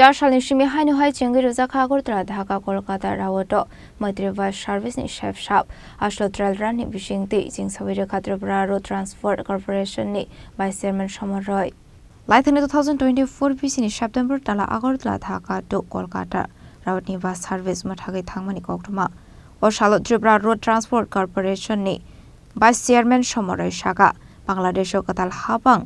4 सालनि सिमी हाइनोहाय चेंगि रोजाखा आगरतला ढाका कलकाता रावतो मैत्री बास सार्भिसनि शेफ साब आश्लो ट्रेल राननि बिसिंति जिं साबिरे खात्रब्रा रोड ट्रान्सपोर्ट कर्पोरेशननि भाइस चेयरमैन समरय लाइथानि 2024 बिसिनि सेप्टेम्बर तला आगरतला ढाका टु कलकाता रावतनि बास सार्भिस मथागै थांमानि कक्टमा ओ सालो त्रिपुरा रोड ट्रान्सपोर्ट कर्पोरेशननि भाइस चेयरमैन समरय सागा बांग्लादेशो कताल हाबां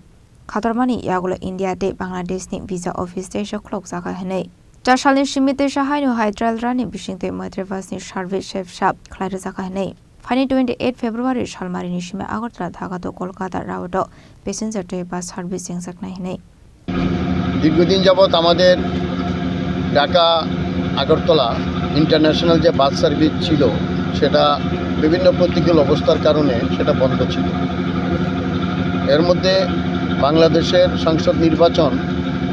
खातरमानि यागुलो इंडिया दे बांग्लादेशनि वीजा ऑफिस देशो क्लॉक जागा हनै 4 सालनि सिमिते शाहायनो हाइड्रल रानि बिसिंते मैत्रेवासनि सार्भिस शेफ साब खलाइरो जागा हनै फाइनि 28 फेब्रुवारि सालमारिनि सिमे आगरतला ढाका तो कलकाता रावतो पैसेंजर ट्रेन बास सार्भिस जेंजाकनाय हनै দীর্ঘদিন যাবত আমাদের ঢাকা আগরতলা ইন্টারন্যাশনাল যে বাস সার্ভিস ছিল সেটা বিভিন্ন প্রতিকূল অবস্থার কারণে সেটা বন্ধ ছিল। এর মধ্যে বাংলাদেশের সংসদ নির্বাচন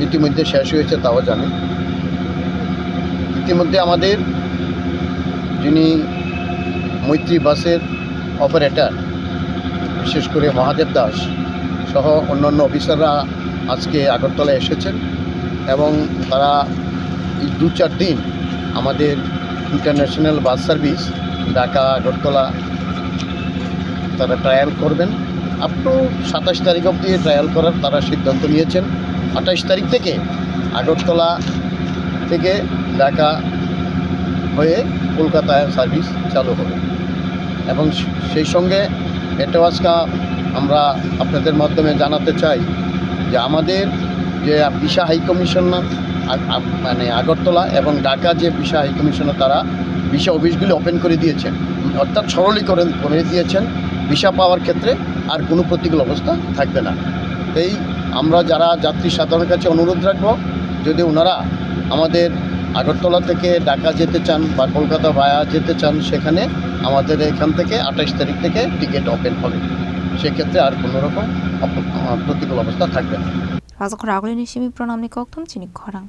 ইতিমধ্যে শেষ হয়েছে তাও জানেন। ইতিমধ্যে আমাদের যিনি মৈত্রী বাসের অপারেটর বিশেষ করে মহাদেব দাস সহ অন্যান্য অফিসাররা আজকে আগরতলায় এসেছেন এবং তারা এই 2-4 দিন আমাদের international bus service Dhaka Agartala তারা ট্রায়াল করবেন। আপ টু 27 তারিখ অবধি ট্রায়াল করার তারা সিদ্ধান্ত নিয়েছেন। 28 তারিখ থেকে আগরতলা থেকে ঢাকা হয়ে কলকাতায় সার্ভিস চালু হবে এবং সেই সঙ্গে এটাও আজকে আমরা আপনাদের মাধ্যমে জানাতে চাই যে আমাদের যে ভিসা হাই কমিশনার মানে আগরতলা এবং ঢাকা যে ভিসা হাই কমিশনার তারা ভিসা অফিসগুলি ওপেন করে দিয়েছেন, অর্থাৎ সরলীকরণ করে দিয়েছেন। ভিসা পাওয়ার ক্ষেত্রে আর কোনো প্রতিকূল অবস্থা থাকবে না। এই আমরা যারা যাত্রী সাধারণের কাছে অনুরোধ রাখবো যদি ওনারা আমাদের আগরতলা থেকে ঢাকা যেতে চান বা কলকাতা ভায়া যেতে চান সেখানে আমাদের এখান থেকে 28 তারিখ থেকে টিকিট ওপেন হবে, সেক্ষেত্রে আর কোনো রকম প্রতিকূল অবস্থা থাকবে না। রাজকর আগলিনি সিমি প্রণামনি কক্তম চিনি খরাং।